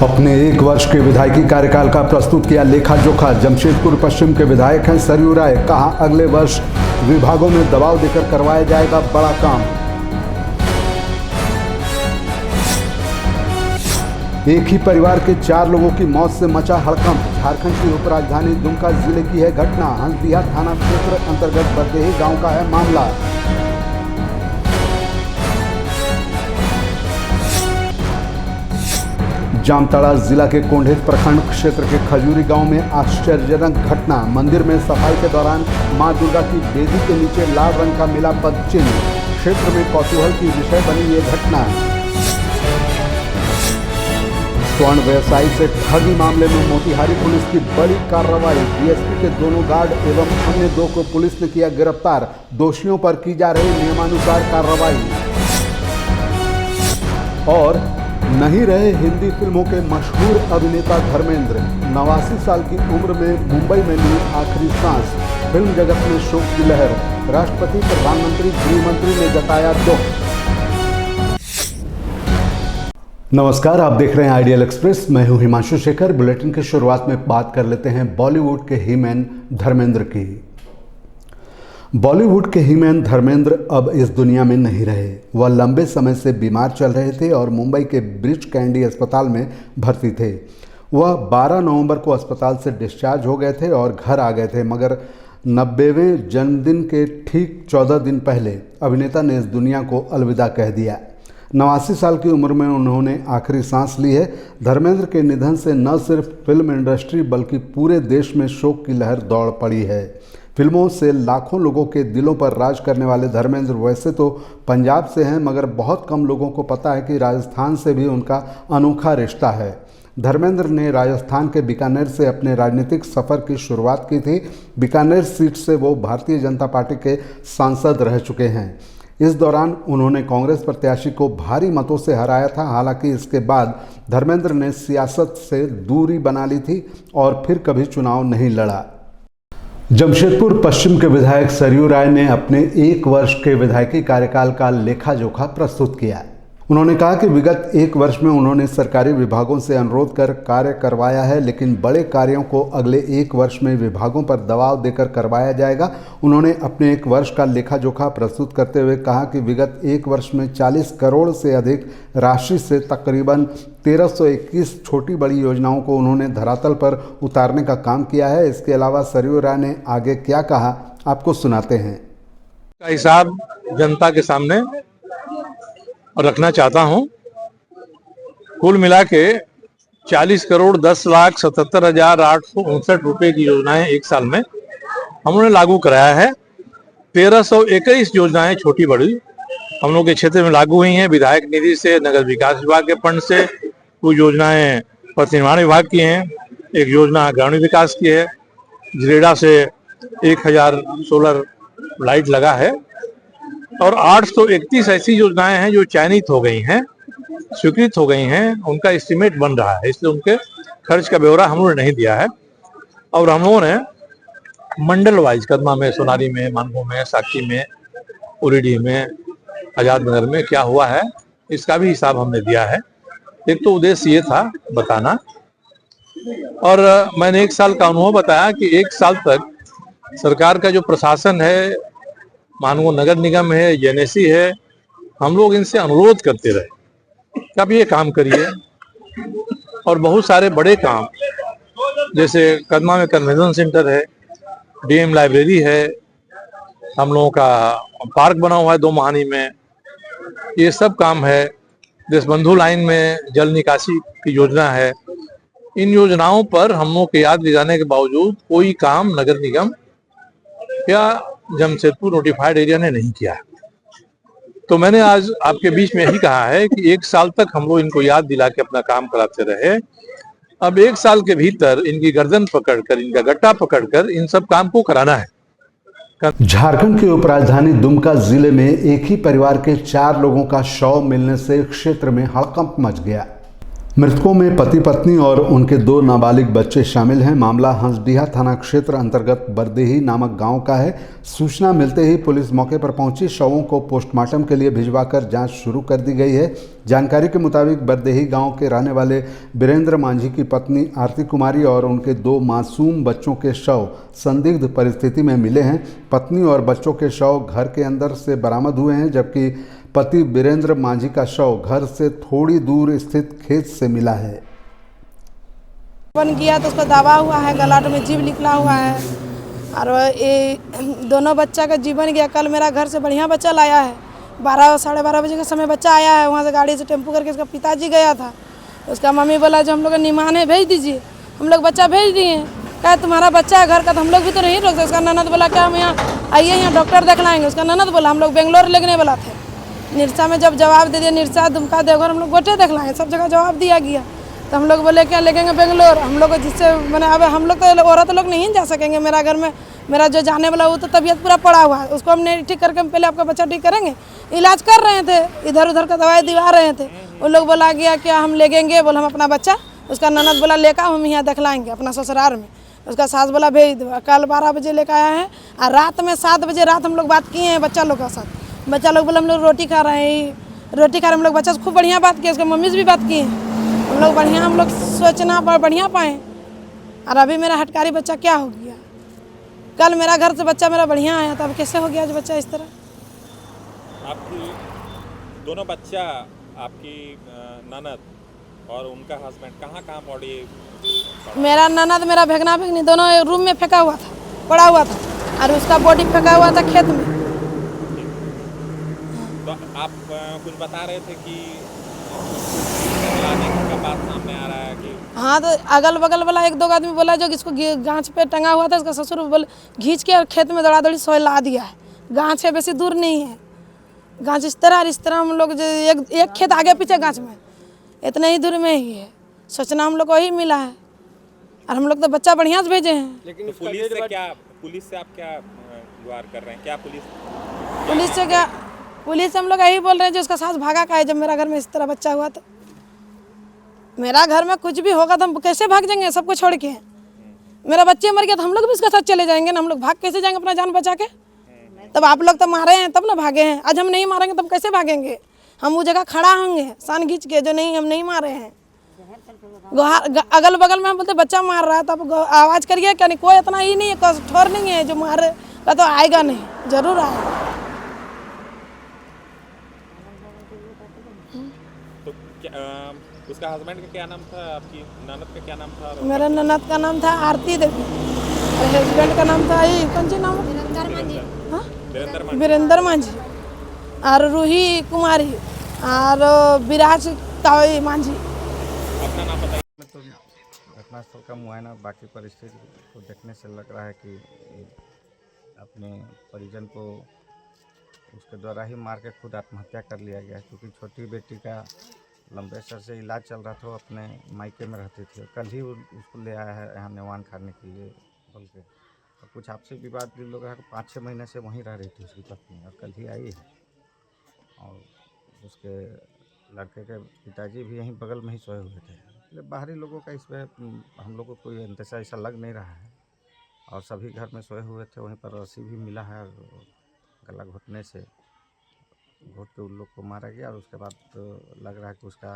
अपने एक वर्ष के विधायकी कार्यकाल का प्रस्तुत किया लेखा जोखा। जमशेदपुर पश्चिम के विधायक हैं सरयू राय। कहा अगले वर्ष विभागों में दबाव देकर करवाया जाएगा बड़ा काम। एक ही परिवार के 4 लोगों की मौत से मचा हड़कंप। झारखंड की उपराजधानी दुमका जिले की है घटना। हंसदिया थाना क्षेत्र अंतर्गत बरदेही गांव का है मामला। जामताड़ा जिला के कोंढेर प्रखंड क्षेत्र के खजूरी गांव में आश्चर्यजनक घटना। मंदिर में सफाई के दौरान मां दुर्गा की वेदी के नीचे लाल रंग का मिला पद चिन्ह। क्षेत्र में कौतूहल की विषय बनी ये घटना। स्वर्ण व्यवसायी से ठगी मामले में मोतिहारी पुलिस की बड़ी कार्रवाई। डीएसपी के दोनों गार्ड एवं अन्य 2 को पुलिस ने किया गिरफ्तार। दोषियों पर की जा रही नियमानुसार कार्रवाई। और नहीं रहे हिंदी फिल्मों के मशहूर अभिनेता धर्मेंद्र। 89 साल की उम्र में मुंबई में ली आखिरी सांस। फिल्म जगत में शोक की लहर। राष्ट्रपति, प्रधानमंत्री, गृह मंत्री ने जताया दुख। नमस्कार, आप देख रहे हैं आइडियल एक्सप्रेस। मैं हूं हिमांशु शेखर। बुलेटिन की शुरुआत में बात कर लेते हैं बॉलीवुड के हीमैन धर्मेंद्र की। बॉलीवुड के हीमैन धर्मेंद्र अब इस दुनिया में नहीं रहे। वह लंबे समय से बीमार चल रहे थे और मुंबई के ब्रिच कैंडी अस्पताल में भर्ती थे। वह 12 नवंबर को अस्पताल से डिस्चार्ज हो गए थे और घर आ गए थे, मगर 90वें जन्मदिन के ठीक 14 दिन पहले अभिनेता ने इस दुनिया को अलविदा कह दिया। 89 साल की उम्र में उन्होंने आखिरी सांस ली है। धर्मेंद्र के निधन से न सिर्फ फिल्म इंडस्ट्री बल्कि पूरे देश में शोक की लहर दौड़ पड़ी है। फिल्मों से लाखों लोगों के दिलों पर राज करने वाले धर्मेंद्र वैसे तो पंजाब से हैं, मगर बहुत कम लोगों को पता है कि राजस्थान से भी उनका अनोखा रिश्ता है। धर्मेंद्र ने राजस्थान के बीकानेर से अपने राजनीतिक सफ़र की शुरुआत की थी। बीकानेर सीट से वो भारतीय जनता पार्टी के सांसद रह चुके हैं। इस दौरान उन्होंने कांग्रेस प्रत्याशी को भारी मतों से हराया था। हालांकि इसके बाद धर्मेंद्र ने सियासत से दूरी बना ली थी और फिर कभी चुनाव नहीं लड़ा। जमशेदपुर पश्चिम के विधायक सरयू राय ने अपने 1 वर्ष के विधायकी कार्यकाल का लेखा जोखा प्रस्तुत किया। उन्होंने कहा कि विगत 1 वर्ष में उन्होंने सरकारी विभागों से अनुरोध कर कार्य करवाया है, लेकिन बड़े कार्यों को अगले 1 वर्ष में विभागों पर दबाव देकर करवाया जाएगा। उन्होंने अपने 1 वर्ष का लेखा जोखा प्रस्तुत करते हुए कहा कि विगत 1 वर्ष में 40 करोड़ से अधिक राशि से तकरीबन 1321 छोटी बड़ी योजनाओं को उन्होंने धरातल पर उतारने का काम किया है। इसके अलावा सरयू राय ने आगे क्या कहा, आपको सुनाते हैं। का हिसाब जनता के सामने रखना चाहता हूं। कुल मिला के 40 करोड़ 10,77,859 रुपए की योजनाएं 1 साल में हमने लागू कराया है। 1321 योजनाएं छोटी बड़ी हम लोग के क्षेत्र में लागू हुई हैं। विधायक निधि से, नगर विकास विभाग के फंड से कुछ योजनाएं पथ निर्माण विभाग की हैं। एक योजना ग्रामीण विकास की है। जिरेडा से 1000 सोलर लाइट लगा है और 831 ऐसी योजनाएं हैं जो चयनित हो गई हैं, स्वीकृत हो गई हैं। उनका एस्टिमेट बन रहा है, इसलिए उनके खर्च का ब्यौरा हम लोगों ने नहीं दिया है। और हम लोगों ने मंडल वाइज कदमा में, सोनारी में, मानगो में, साक्षी में, उरीडी में, आजाद नगर में क्या हुआ है इसका भी हिसाब हमने दिया है। एक तो उद्देश्य ये था बताना, और मैंने 1 साल का अनुभव बताया कि 1 साल तक सरकार का जो प्रशासन है, मानगो नगर निगम है, जेनेसी है, हम लोग इनसे अनुरोध करते रहे कि आप ये काम करिए। और बहुत सारे बड़े काम, जैसे कदमा में कन्वेंशन सेंटर है, डीएम लाइब्रेरी है, हम लोगों का पार्क बना हुआ है 2 महानी में, ये सब काम है। देशबंधु लाइन में जल निकासी की योजना है। इन योजनाओं पर हम लोग के याद दिलाने के बावजूद कोई काम नगर निगम या जमशेदपुर नोटिफाइड एरिया ने नहीं किया। तो मैंने आज आपके बीच में यही कहा है कि 1 साल तक हम लोग इनको याद दिला के अपना काम कराते रहे। अब 1 साल के भीतर इनकी गर्दन पकड़कर, इनका गट्टा पकड़कर इन सब काम को कराना है। झारखंड की उपराजधानी दुमका जिले में एक ही परिवार के 4 लोगों का शव मिलने से क्षेत्र में हड़कंप मच गया। मृतकों में पति पत्नी और उनके 2 नाबालिग बच्चे शामिल हैं। मामला हंसडीहा थाना क्षेत्र अंतर्गत बरदेही नामक गांव का है। सूचना मिलते ही पुलिस मौके पर पहुंची। शवों को पोस्टमार्टम के लिए भिजवाकर जांच शुरू कर दी गई है। जानकारी के मुताबिक बरदेही गांव के रहने वाले वीरेंद्र मांझी की पत्नी आरती कुमारी और उनके 2 मासूम बच्चों के शव संदिग्ध परिस्थिति में मिले हैं। पत्नी और बच्चों के शव घर के अंदर से बरामद हुए हैं, जबकि पति वीरेंद्र मांझी का शव घर से थोड़ी दूर स्थित खेत से मिला है। बन गया तो उसको दबा हुआ है, गलाट में जीभ निकला हुआ है और ये दोनों बच्चा का जीवन गया। कल मेरा घर से बढ़िया बच्चा लाया है, 12 साढ़े 12 बजे के समय बच्चा आया है। वहाँ से गाड़ी से टेम्पो करके उसका पिताजी गया था। उसका मम्मी बोला जो हम लोग का निमान है भेज दीजिए। हम लोग बच्चा भेज दिए। क्या तुम्हारा बच्चा है घर का, तो हम लोग भी तो नहीं रोक सकते। उसका ननद बोला क्या हम यहाँ आइए, यहाँ डॉक्टर दिखलाएंगे। उसका ननद बोला हम लोग बेंगलोर लगने वाला थे। निरसा में जब जवाब दे दिया, निरसा दुमका देवघर हम लोग गोटे दिखलाएंगे, सब जगह जवाब दिया गया। तो हम लोग बोले क्या लेंगे बेंगलोर। हम लोग को जिससे मैंने अब हम लोग तो औरत लोग नहीं जा सकेंगे। मेरा घर में मेरा जो जाने वाला वो तो तबीयत पूरा पड़ा हुआ है, उसको हमने ठीक करके हम पहले आपका बच्चा ठीक करेंगे। इलाज कर रहे थे, इधर उधर का दवाई दिवा रहे थे। उन लोग बोला गया क्या हम लेंगे, बोला हम अपना बच्चा। उसका ननद बोला लेकर हम यहाँ दिखलाएंगे अपना ससुराल में। उसका सास बोला भेज दो। कल 12 बजे लेकर आया है और रात में 7 बजे रात हम लोग बात किए हैं बच्चा लोग के साथ। बच्चा लोग बोला हम लोग रोटी खा रहे हैं, रोटी खा रहे हम लोग। बच्चा से खूब बढ़िया बात किए, उसके मम्मी से भी बात किए हैं। हम लोग बढ़िया, हम लोग सोचना बढ़िया पाएँ। और अभी मेरा हटकारी बच्चा क्या हो गया। कल मेरा घर से बच्चा मेरा बढ़िया आया था, अब कैसे हो गया जो बच्चा इस तरह। आपकी दोनों बच्चा, आपकी ननद और उनका हस्बैंड कहाँ बॉडी? मेरा ननद मेरा भेगना भेगनी दोनों रूम में फेंका हुआ था, पड़ा हुआ था, और उसका बॉडी फेंका हुआ था खेत में। तो आप कुछ बता रहे थे कि लाने का बात सामने आ रहा है कि हाँ, तो अगल बगल वाला 1-2 आदमी बोला जो इसको गांच पे टंगा हुआ था, इसका ससुर बोले घींच के खेत में दौड़ा दौड़ी सोए ला दिया है। गांच है, बेसी दूर नहीं है गांच। इस तरह हम लोग जो एक खेत आगे पीछे गांच में, इतने ही दूर में ही है। सोचना हम लोग को ही मिला है और हम लोग तो बच्चा बढ़िया से भेजे हैं। लेकिन तो पुलिस से आप क्या गुहार कर रहे हैं? क्या पुलिस से हम लोग यही बोल रहे हैं जो उसका सास भागा का है। जब मेरा घर में इस तरह बच्चा हुआ तो मेरा घर में कुछ भी होगा तो हम कैसे भाग जाएंगे सबको छोड़ के। मेरा बच्चे मर गया तो हम लोग भी उसके साथ चले जाएंगे ना। हम लोग भाग कैसे जाएंगे अपना जान बचा के। तब आप लोग तो मारे हैं तब ना भागे हैं। आज हम नहीं मारेंगे तब कैसे भागेंगे। हम वो जगह खड़ा होंगे सान खींच के जो नहीं हम नहीं मारे हैं। अगल बगल में हम बोलते बच्चा मार रहा है तब आवाज़ करिए क्या। नहीं, कोई इतना ही नहीं है, ठोर नहीं है जो मारे का तो आएगा नहीं, जरूर आएगा। तो उसका हस्बैंड का क्या नाम था? आपकी ननद का क्या नाम था? मेरा ननद का नाम था आरती देवी और हस्बैंड का नाम था ये कौन सी नाम? वीरेंद्र मांझी और रूही कुमारी और विराज कावई मांझी। अपना नाम बताइए। तो घटनास्थल का मुआयना बाकी परिस्थिति को देखने से लग रहा है कि अपने परिजन को उसके द्वारा ही मार के खुद आत्महत्या कर लिया गया है। क्योंकि छोटी बेटी का लंबे सर से इलाज चल रहा था, वो अपने मायके में रहती थी। कल ही उसको ले आया है यहाँ नेवान खाने के लिए बोल के। और कुछ आपसी विवाद भी लोग 5-6 महीने से वहीं रह रही थी उसकी पत्नी, और कल ही आई है। और उसके लड़के के पिताजी भी यहीं बगल में ही सोए हुए थे। इसलिए बाहरी लोगों का इसमें हम लोग को कोई अंदेशा ऐसा लग नहीं रहा है। और सभी घर में सोए हुए थे, वहीं पर रस्सी भी मिला है। गला घुटने से घुट के उन लोग को मारा गया। और उसके बाद तो लग रहा है कि उसका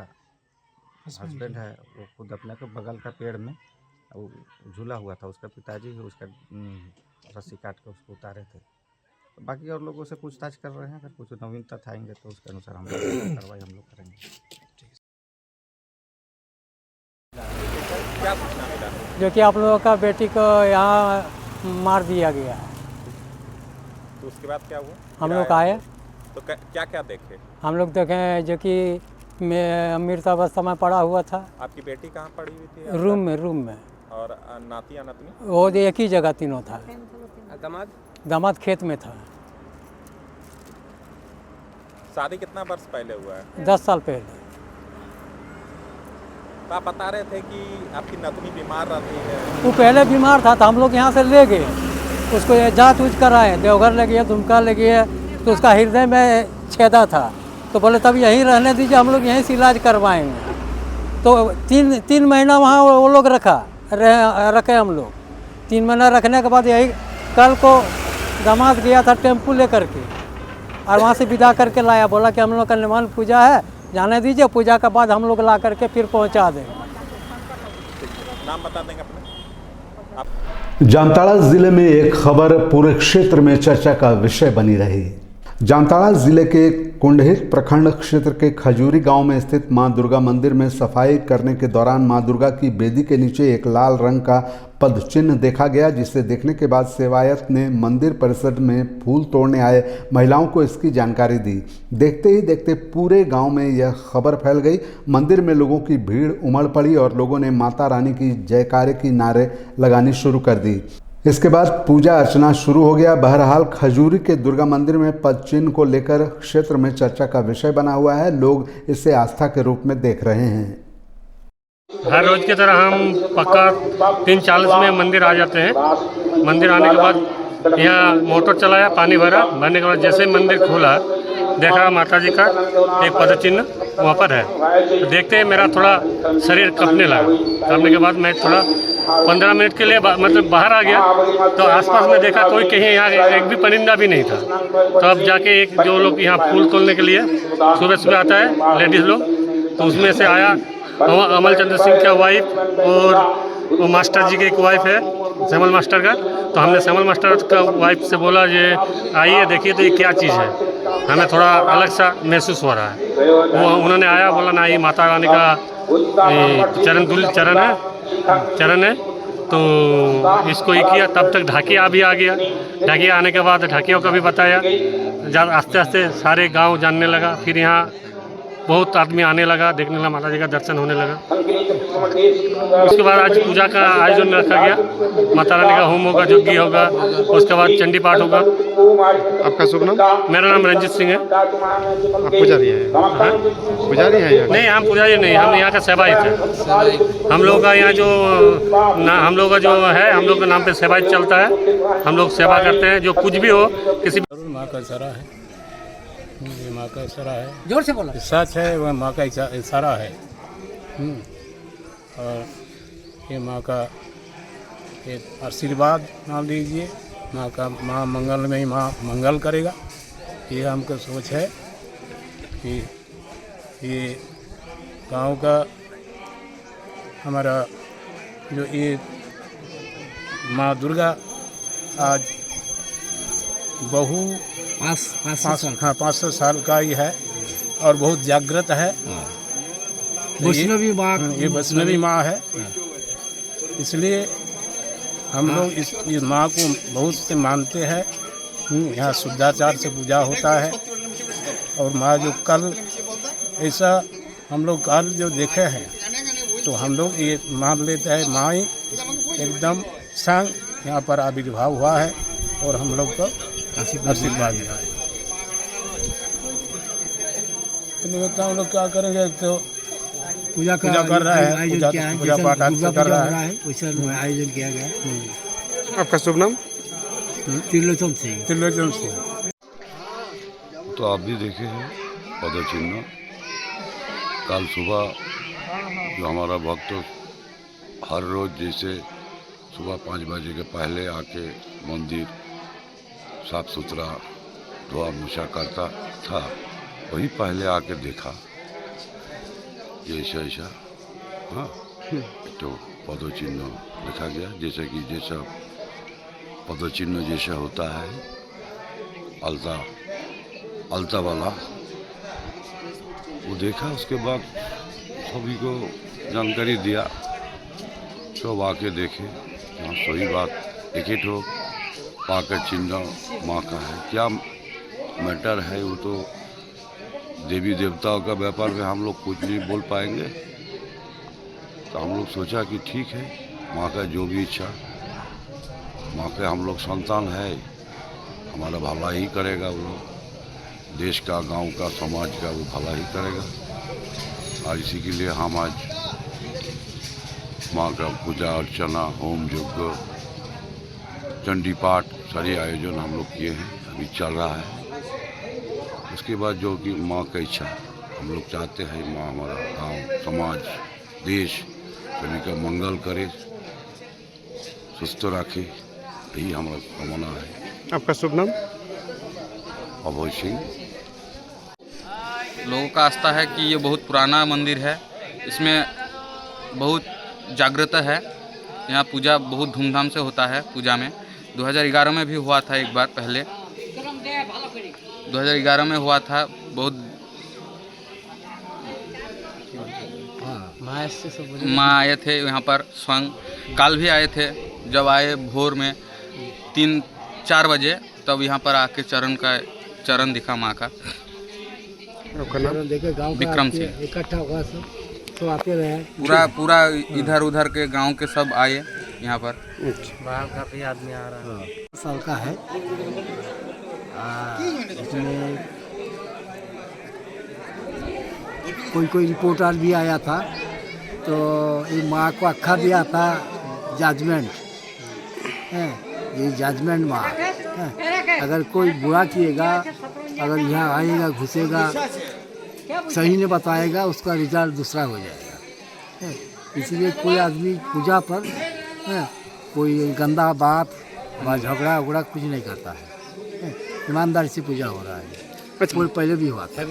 हस्बैंड है वो खुद अपने को बगल का पेड़ में वो झूला हुआ था। उसका पिताजी ही उसका रस्सी काट के उसको उतारे थे। तो बाकी और लोगों से पूछताछ कर रहे हैं। अगर कुछ नवीन तथ्य आएंगे तो उसके अनुसार हम लोग कार्रवाई हम लोग करेंगे। क्या सूचना मिला? जो कि आप लोगों का बेटी को यहाँ मार दिया गया है। तो उसके बाद क्या हुआ? हम लोग आए तो क्या क्या देखे? हम लोग देखें जो कि मृतावस्था में पड़ा हुआ था। आपकी बेटी कहाँ पड़ी हुई थी? रूम में। और नाती या नतनी? वो एक ही जगह तीनों था। दामाद खेत में था। शादी कितना वर्ष पहले हुआ है? 10 साल पहले। तो आप बता रहे थे कि आपकी नतनी बीमार रहती है। वो पहले बीमार था तो हम लोग यहाँ से ले गए उसको, जाँच ऊँच कराए, देवघर ले गए, दुमका ले गए। तो उसका हृदय में छेदा था तो बोले तब यहीं रहने दीजिए, हम लोग यहीं से इलाज करवाएंगे। तो तीन महीना वहाँ वो लोग रखे हम लोग। 3 महीना रखने के बाद यही कल को दामाद गया था टेम्पू लेकर के और वहाँ से विदा करके लाया, बोला कि हम लोग का निर्माण पूजा है, जाने दीजिए, पूजा के बाद हम लोग ला करके फिर पहुँचा देंगे। नाम बता देंगे अपना। जामताड़ा जिले में एक खबर पूरे क्षेत्र में चर्चा का विषय बनी रही। जामताड़ा जिले के कुंडहित प्रखंड क्षेत्र के खजूरी गांव में स्थित मां दुर्गा मंदिर में सफाई करने के दौरान मां दुर्गा की बेदी के नीचे एक लाल रंग का पद चिन्ह देखा गया, जिसे देखने के बाद सेवायत ने मंदिर परिसर में फूल तोड़ने आए महिलाओं को इसकी जानकारी दी। देखते ही देखते पूरे गांव में यह खबर फैल गई। मंदिर में लोगों की भीड़ उमड़ पड़ी और लोगों ने माता रानी की जयकारे की नारे लगानी शुरू कर दी। इसके बाद पूजा अर्चना शुरू हो गया। बहरहाल खजूरी के दुर्गा मंदिर में पद चिन्ह को लेकर क्षेत्र में चर्चा का विषय बना हुआ है। लोग इसे आस्था के रूप में देख रहे हैं। हर रोज की तरह हम पक्का 3:40 में मंदिर आ जाते हैं। मंदिर आने के बाद यहाँ मोटर चलाया, पानी भरने के बाद जैसे ही मंदिर खोला, देखा माता जी का एक पद चिन्ह वहाँ पर है। तो देखते ही मेरा थोड़ा शरीर कांपने लगा। कांपने के बाद मैं थोड़ा 15 मिनट के लिए मतलब बाहर आ गया, तो आसपास में देखा कोई कहीं यहाँ एक भी परिंदा भी नहीं था। तो अब जाके एक जो लोग यहाँ फूल तोड़ने के लिए सुबह सुबह आता है लेडीज़ लोग, तो उसमें से आया अमल चंद्र सिंह का वाइफ और वो मास्टर जी की एक वाइफ है श्यामल मास्टर का। तो हमने श्यामल मास्टर का वाइफ से बोला ये आइए देखिए तो ये क्या चीज़ है, हमें थोड़ा अलग सा महसूस हो रहा है। वो उन्होंने आया, बोला ना ये माता रानी का चरण है, तो इसको ही किया। तब तक ढाकिया भी आ गया। ढाकिया आने के बाद ढाकियों का भी बताया, जब आस्ते आस्ते सारे गांव जानने लगा। फिर यहाँ बहुत आदमी आने लगा, देखने लगा, माता जी का दर्शन होने लगा। उसके बाद आज पूजा का आयोजन रखा गया। माता रानी का होम होगा, यज्ञ होगा, उसके बाद चंडी पाठ होगा। आपका शुभ नाम? मेरा नाम रंजित सिंह है। आप पुजारी हैं? पुजारी हैं यहाँ? नहीं, हम पुजारी नहीं, हम यहाँ का सेवायत है। हम लोग का यहाँ हम लोग का जो है, हम लोग के नाम पे सेवायत चलता है। हम लोग सेवा करते हैं, जो कुछ भी हो किसी माँ का इशारा है, ये माँ का इशारा है। जोर से बोला। सच है, वह माँ का इशारा है। और ये माँ का एक आशीर्वाद मान लीजिए, माँ मंगल में ही माँ मंगल करेगा। ये हमको सोच है कि ये गांव का हमारा जो ये माँ दुर्गा आज पाँच सौ साल का ही है और बहुत जागृत है। वैष्णवी माँ, ये वैष्णवी माँ है, इसलिए हम लोग इस माँ को बहुत से मानते हैं। यहाँ शुद्धाचार से पूजा होता है। और माँ जो कल ऐसा हम लोग कल जो देखे हैं, तो हम लोग ये मान लेते हैं माँ ही एकदम संग यहाँ पर आविर्भाव हुआ है और हम लोग को आशीर्वाद दिया है। हम लोग क्या करेंगे, तो पूजा कर रहा है, पूजा पाठ कर रहा है, आयोजन किया गया। आपका शुभ नाम? त्रिलोचन सिंह। तो आप भी देखे हैं पद चिन्ह। कल सुबह जो हमारा भक्त हर रोज जैसे सुबह 5 बजे के पहले आके मंदिर साफ सुथरा धोआ मुछा करता था, वही पहले आके देखा ये ऐसा हाँ तो पद चिन्ह लिखा गया, जैसे कि जैसा पद चिन्ह जैसा होता है अलता वाला, वो देखा। उसके बाद सभी को जानकारी दिया, सब आके देखे। हाँ सही बात, एक ही ठो पाकर चिन्ह माँ का है, क्या मैटर है वो तो देवी देवताओं का व्यापार में हम लोग कुछ नहीं बोल पाएंगे। तो हम लोग सोचा कि ठीक है, माँ का जो भी इच्छा, माँ के हम लोग संतान है, हमारा भला ही करेगा वो लोग, देश का, गांव का, समाज का वो भला ही करेगा। और इसी के लिए हम आज माँ का पूजा अर्चना, होम यज्ञ, चंडी पाठ सारे आयोजन हम लोग किए हैं, अभी चल रहा है। उसके बाद जो कि माँ का इच्छा, हम लोग चाहते हैं माँ हमारा गांव, समाज, देश सभी का मंगल करे, सुस्थ रखे, यही हमारा कामना है। आपका शुभ नाम? अभय सिंह। लोगों का आस्था है कि ये बहुत पुराना मंदिर है, इसमें बहुत जागृत है। यहाँ पूजा बहुत धूमधाम से होता है। पूजा में 2011 में भी हुआ था, एक बार पहले 2011 में हुआ था। बहुत माँ आए थे यहाँ पर स्वयं, काल भी आए थे। जब आए भोर में 3-4 बजे, तब यहाँ पर आके चरण दिखा माँ का। विक्रम सिंह। इकट्ठा हुआ सब तो आते रहे। पूरा इधर उधर के गांव के सब आए यहाँ पर। बाहर काफी आदमी आ रहा है। साल का है। इसमें कोई रिपोर्टर भी आया था, तो ये माँ को अक्खा दिया था जजमेंट है, ये जजमेंट माँ है। अगर कोई बुरा किएगा, अगर यहाँ आएगा, घुसेगा, सही नहीं बताएगा, उसका रिजल्ट दूसरा हो जाएगा। इसलिए कोई आदमी पूजा पर कोई गंदा बात व झगड़ा उगड़ा कुछ नहीं करता है। ईमानदारी से पूजा हो रहा है। कोई पहले भी हुआ था।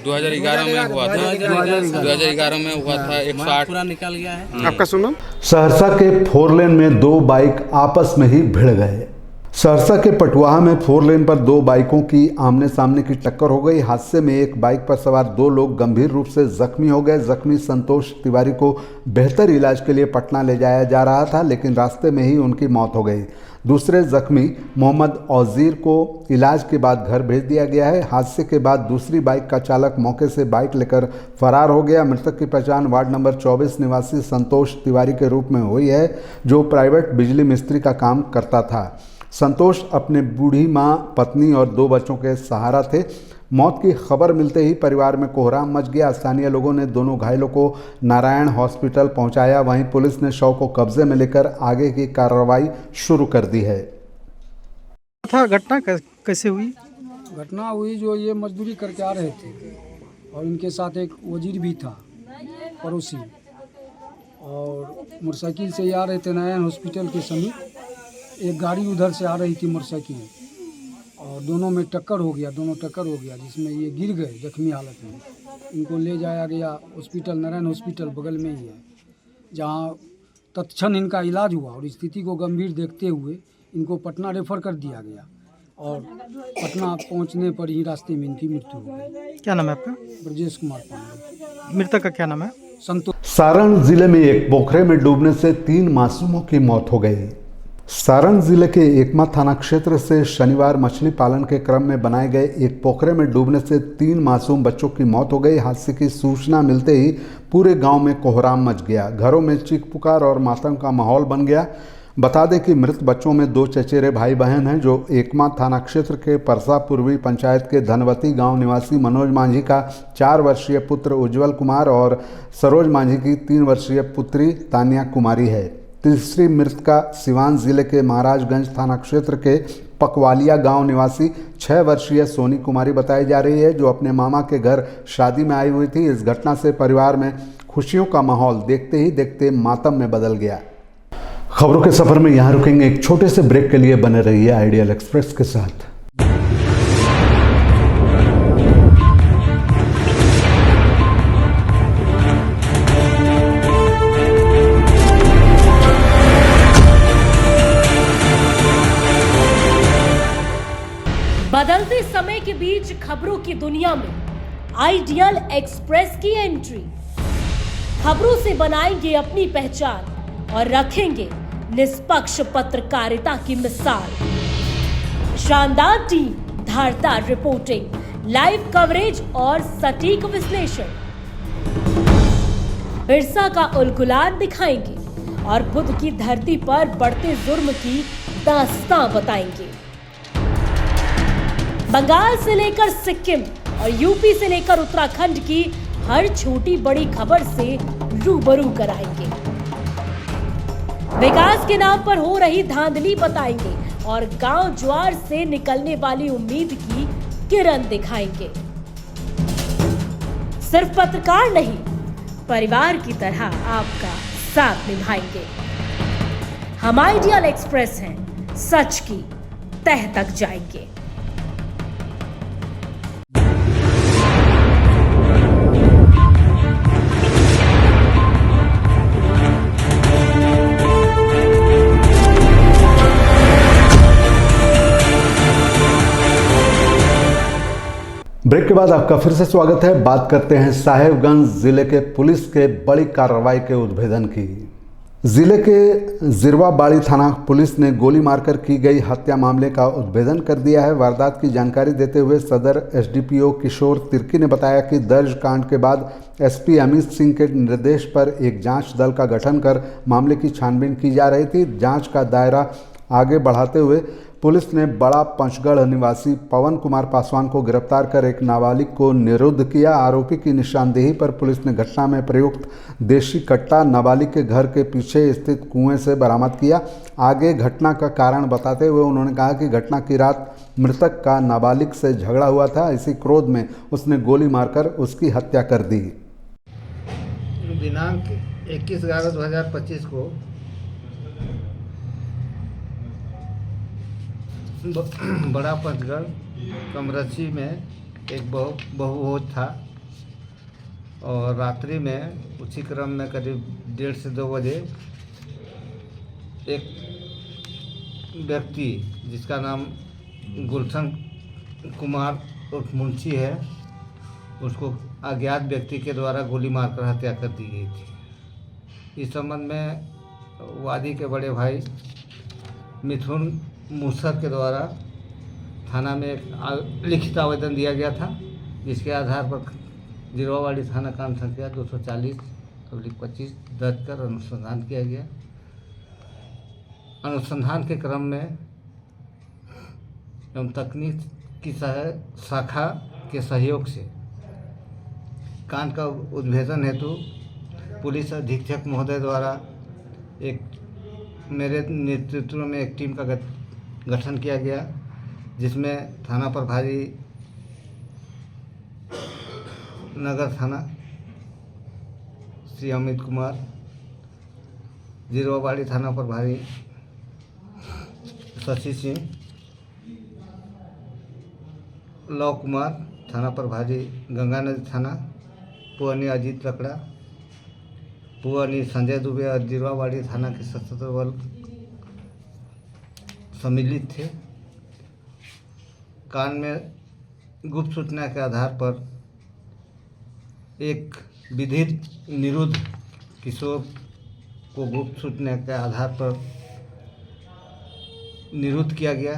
2011 में हुआ था। 2011 में हुआ था। 108 पूरा निकल गया है। आपका सुनो। सहरसा के 4 लेन में 2 बाइक आपस में ही भिड़ गए। सहरसा के पटुआहा में 4 लेन पर 2 बाइकों की आमने सामने की टक्कर हो गई। हादसे में एक बाइक पर सवार 2 लोग गंभीर रूप से जख्मी हो गए। जख्मी संतोष तिवारी को बेहतर इलाज के लिए पटना ले जाया जा रहा था, लेकिन रास्ते में ही उनकी मौत हो गई। दूसरे जख्मी मोहम्मद औजीर को इलाज के बाद घर भेज दिया गया है। हादसे के बाद दूसरी बाइक का चालक मौके से बाइक लेकर फरार हो गया। मृतक की पहचान वार्ड नंबर 24 निवासी संतोष तिवारी के रूप में हुई है, जो प्राइवेट बिजली मिस्त्री का काम करता था। संतोष अपने बूढ़ी मां, पत्नी और 2 बच्चों के सहारा थे। मौत की खबर मिलते ही परिवार में कोहराम मच गया। स्थानीय लोगों ने दोनों घायलों को नारायण हॉस्पिटल पहुंचाया। वहीं पुलिस ने शव को कब्जे में लेकर आगे की कार्रवाई शुरू कर दी है। घटना कैसे हुई? घटना हुई, जो ये मजदूरी करके आ रहे थे और इनके साथ एक वजीर भी था, पड़ोसी, और मोटरसाइकिल से आ रहे थे नारायण हॉस्पिटल के समीप। एक गाड़ी उधर से आ रही थी मोटरसाइकिल, और दोनों में टक्कर हो गया, जिसमें ये गिर गए जख्मी हालत में। इनको ले जाया गया हॉस्पिटल, नारायण हॉस्पिटल बगल में ही है, जहाँ तत्क्षण इनका इलाज हुआ और स्थिति को गंभीर देखते हुए इनको पटना रेफर कर दिया गया, और पटना पहुंचने पर ही रास्ते में इनकी मृत्यु हो गई। क्या नाम है आपका? ब्रजेश कुमार पांडे। मृतक का क्या नाम है? संतोष। सारण जिले में एक पोखरे में डूबने से 3 मासूमों की मौत हो गई। सारण जिले के एकमा थाना क्षेत्र से शनिवार मछली पालन के क्रम में बनाए गए एक पोखरे में डूबने से 3 मासूम बच्चों की मौत हो गई। हादसे की सूचना मिलते ही पूरे गांव में कोहराम मच गया। घरों में चीख पुकार और मातम का माहौल बन गया। बता दें कि मृत बच्चों में 2 चचेरे भाई बहन हैं, जो एकमा थाना क्षेत्र के परसा पूर्वी पंचायत के धनवती गांव निवासी मनोज मांझी का 4 वर्षीय पुत्र उज्जवल कुमार और सरोज मांझी की 3 वर्षीय पुत्री तानिया कुमारी है। तीसरी मृतका सिवान जिले के महाराजगंज थाना क्षेत्र के पकवालिया गांव निवासी 6 वर्षीय सोनी कुमारी बताई जा रही है, जो अपने मामा के घर शादी में आई हुई थी। इस घटना से परिवार में खुशियों का माहौल देखते ही देखते मातम में बदल गया। खबरों के सफर में यहाँ रुकेंगे, एक छोटे से ब्रेक के लिए बने रहिए आइडियल एक्सप्रेस के साथ। बदलते समय के बीच खबरों की दुनिया में आइडियल एक्सप्रेस की एंट्री। खबरों से बनाएंगे अपनी पहचान और रखेंगे निष्पक्ष पत्रकारिता की मिसाल। शानदार टीम, धारदार रिपोर्टिंग, लाइव कवरेज और सटीक विश्लेषण। बिरसा का उलगुलान दिखाएंगे और बुध की धरती पर बढ़ते जुर्म की दास्तां बताएंगे। बंगाल से लेकर सिक्किम और यूपी से लेकर उत्तराखंड की हर छोटी बड़ी खबर से रूबरू कराएंगे। विकास के नाम पर हो रही धांधली बताएंगे और गांव ज्वार से निकलने वाली उम्मीद की किरण दिखाएंगे। सिर्फ पत्रकार नहीं, परिवार की तरह आपका साथ निभाएंगे। हम आइडियल एक्सप्रेस हैं, सच की तह तक जाएंगे। ब्रेक के बाद आपका फिर से स्वागत है। बात करते हैं साहेबगंज जिले के पुलिस के बड़ी कार्रवाई के उद्भेदन की। जिले के जिरवाबाड़ी थाना पुलिस ने गोली मारकर की गई हत्या मामले का उद्भेदन कर दिया है। वारदात की जानकारी देते हुए सदर एसडीपीओ किशोर तिर्की ने बताया कि दर्ज कांड के बाद एसपी अमित सिंह के निर्देश पर एक जांच दल का गठन कर मामले की छानबीन की जा रही थी। जांच का दायरा आगे बढ़ाते हुए पुलिस ने बड़ा पंचगढ़ निवासी पवन कुमार पासवान को गिरफ्तार कर एक नाबालिग को निरुद्ध किया। आरोपी की निशानदेही पर पुलिस ने घटना में प्रयुक्त देशी कट्टा नाबालिग के घर के पीछे स्थित कुएं से बरामद किया। आगे घटना का कारण बताते हुए उन्होंने कहा कि घटना की रात मृतक का नाबालिग से झगड़ा हुआ था। इसी क्रोध में उसने गोली मारकर उसकी हत्या कर दी। दिनांक 21/11/2025 को बड़ा पंचगढ़ कमरची में एक बहुभोज था और रात्रि में उसी क्रम में करीब 1:30 से 2 बजे एक व्यक्ति जिसका नाम गुलशन कुमार उर्फ मुंशी है, उसको अज्ञात व्यक्ति के द्वारा गोली मारकर हत्या कर दी गई थी। इस संबंध में वादी के बड़े भाई मिथुन मूसर के द्वारा थाना में एक लिखित आवेदन दिया गया था, जिसके आधार पर जिरवाबाड़ी थाना कांड संख्या 240/25 दर्ज कर अनुसंधान किया गया। अनुसंधान के क्रम में एवं तकनीक की शाखा के सहयोग से कांड का उद्भेदन हेतु पुलिस अधीक्षक महोदय द्वारा मेरे नेतृत्व में एक टीम का गठन किया गया, जिसमें थाना प्रभारी नगर थाना श्री अमित कुमार, जिरवाबाड़ी थाना प्रभारी शशि सिंह, लव कुमार थाना प्रभारी गंगा नदी थाना, पुअनी अजीत लकड़ा, पुअनी संजय दुबे और जिरवाबाड़ी थाना के सशस्त्र बल सम्मिलित थे। कांड में गुप्त सूचना के आधार पर एक विधिक निरुद्ध किशोर को गुप्त सूचना के आधार पर निरुद्ध किया गया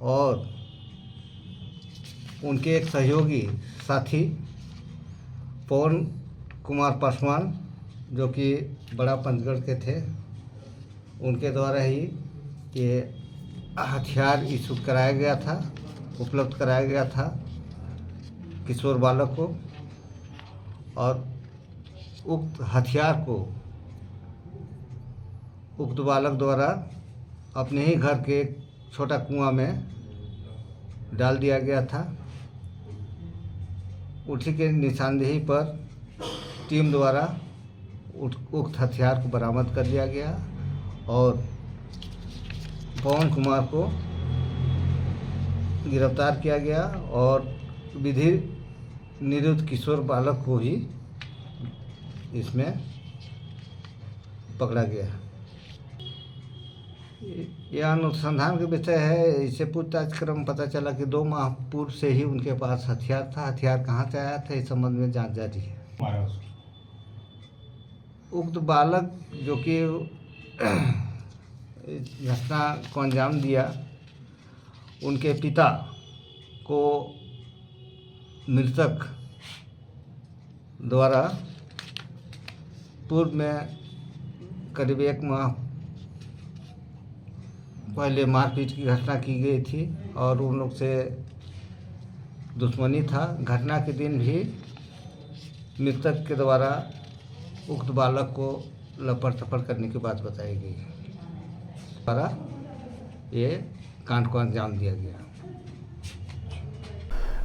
और उनके एक सहयोगी साथी पवन कुमार पासवान, जो कि बड़ा पंचगढ़ के थे, उनके द्वारा ही ये हथियार इशू कराया गया था, उपलब्ध कराया गया था किशोर बालक को, और उक्त हथियार को उक्त बालक द्वारा अपने ही घर के एक छोटा कुआं में डाल दिया गया था। उसी के निशानदेही पर टीम द्वारा उक्त हथियार को बरामद कर लिया गया और पवन कुमार को गिरफ्तार किया गया और विधि निरुद्ध किशोर बालक को ही इसमें पकड़ा गया। यह अनुसंधान का विषय है। इससे पूछताछ क्रम पता चला कि 2 माह पूर्व से ही उनके पास हथियार था। हथियार कहाँ से आया था, इस संबंध में जांच जारी है। उक्त बालक जो कि घटना को अंजाम दिया, उनके पिता को मृतक द्वारा पूर्व में करीब 1 माह पहले मारपीट की घटना की गई थी और उन लोग से दुश्मनी था। घटना के दिन भी मृतक के द्वारा उक्त बालक को लपड़ थपड़ करने की बात बताई गई है। द्वारा ये कांड को अंजाम दिया गया।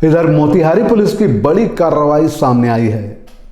इधर मोतिहारी पुलिस की बड़ी कार्रवाई सामने आई है।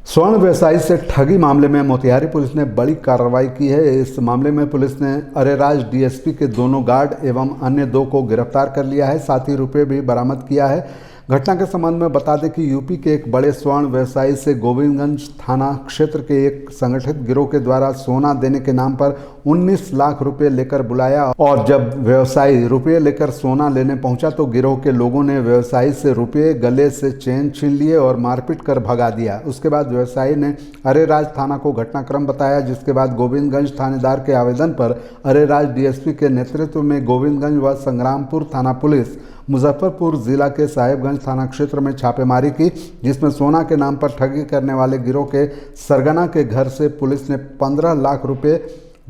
स्वर्ण व्यवसायी से ठगी मामले में मोतिहारी पुलिस ने बड़ी कार्रवाई की है। इस मामले में पुलिस ने अरेराज डीएसपी के दोनों गार्ड एवं अन्य 2 को गिरफ्तार कर लिया है, साथ ही रुपये भी बरामद किया है। घटना के संबंध में बता दें कि यूपी के एक बड़े स्वर्ण व्यवसायी से गोविंदगंज थाना क्षेत्र के एक संगठित गिरोह के द्वारा सोना देने के नाम पर 19 लाख रुपए लेकर बुलाया और जब व्यवसायी रुपये लेकर सोना लेने पहुंचा तो गिरोह के लोगों ने व्यवसायी से रुपये, गले से चेन छीन लिए और मारपीट कर भगा दिया। उसके बाद व्यवसायी ने अरेराज थाना को घटनाक्रम बताया, जिसके बाद गोविंदगंज थानेदार के आवेदन पर अरेराज डीएसपी के नेतृत्व में गोविंदगंज व संग्रामपुर थाना पुलिस मुजफ्फरपुर जिला के साहिबगंज थाना क्षेत्र में छापेमारी की, जिसमें सोना के नाम पर ठगी करने वाले गिरोह के सरगना के घर से पुलिस ने 15 लाख रुपए,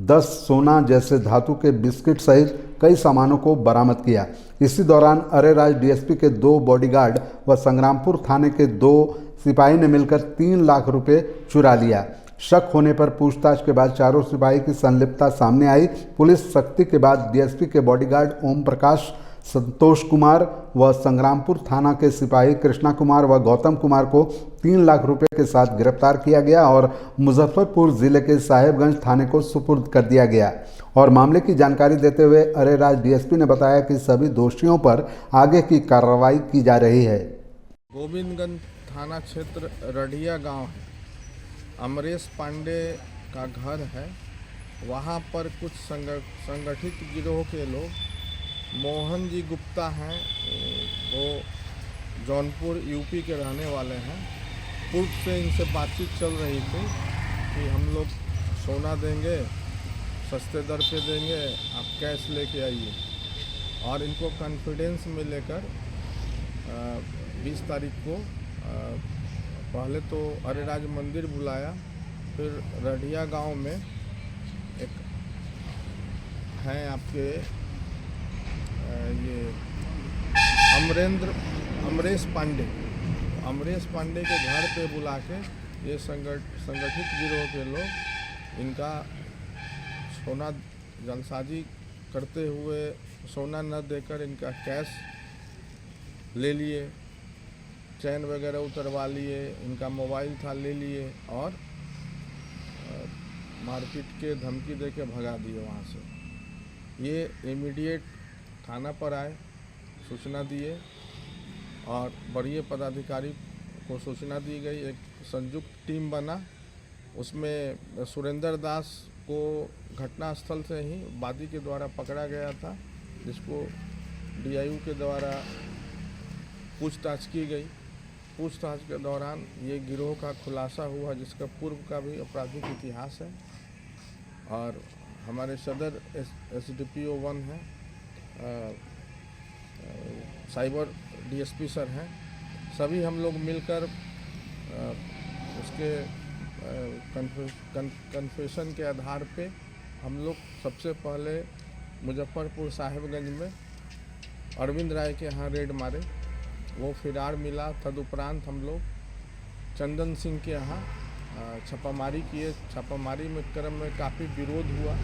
10 सोना जैसे धातु के बिस्किट सहित कई सामानों को बरामद किया। इसी दौरान अरेराज डीएसपी के 2 बॉडीगार्ड व संग्रामपुर थाने के 2 सिपाही ने मिलकर 3 लाख रुपए चुरा लिया। शक होने पर पूछताछ के बाद चारों सिपाही की संलिप्तता सामने आई। पुलिस सख्ती के बाद डीएसपी के बॉडीगार्ड ओम प्रकाश, संतोष कुमार व संग्रामपुर थाना के सिपाही कृष्णा कुमार व गौतम कुमार को 3 लाख रुपए के साथ गिरफ्तार किया गया और मुजफ्फरपुर जिले के साहिबगंज थाने को सुपुर्द कर दिया गया। और मामले की जानकारी देते हुए अरेराज डीएसपी ने बताया कि सभी दोषियों पर आगे की कार्रवाई की जा रही है। गोविंदगंज थाना क्षेत्र रढ़िया गांव है, अमरेश पांडे का घर है। वहां पर कुछ संगठित गिरोह के लोग, मोहन जी गुप्ता हैं, वो जौनपुर यूपी के रहने वाले हैं। पूर्व से इनसे बातचीत चल रही थी कि हम लोग सोना देंगे, सस्ते दर पे देंगे, आप कैश लेके आइए। और इनको कॉन्फिडेंस में लेकर 20 तारीख को पहले तो अरेराज मंदिर बुलाया, फिर रढ़िया गांव में एक हैं आपके ये अमरेश पांडे के घर पे बुला के ये संगठित गिरोह के लोग इनका सोना जलसाजी करते हुए सोना न देकर इनका कैश ले लिए, चैन वगैरह उतरवा लिए, इनका मोबाइल था ले लिए और मारपीट के धमकी दे के भगा दिए वहाँ से। ये इमीडिएट थाना पर आए, सूचना दिए और वरीय पदाधिकारी को सूचना दी गई। एक संयुक्त टीम बना, उसमें सुरेंद्र दास को घटनास्थल से ही वादी के द्वारा पकड़ा गया था, जिसको डीआईयू के द्वारा पूछताछ की गई। पूछताछ के दौरान ये गिरोह का खुलासा हुआ, जिसका पूर्व का भी आपराधिक इतिहास है। और हमारे सदर SDPO 1 हैं, साइबर डीएसपी सर हैं, सभी हम लोग मिलकर उसके कन्फेशन के आधार पे हम लोग सबसे पहले मुजफ्फरपुर साहिबगंज में अरविंद राय के यहाँ रेड मारे, वो फिरार मिला। तदुपरांत हम लोग चंदन सिंह के यहाँ छापामारी किए। छापामारी में क्रम में काफ़ी विरोध हुआ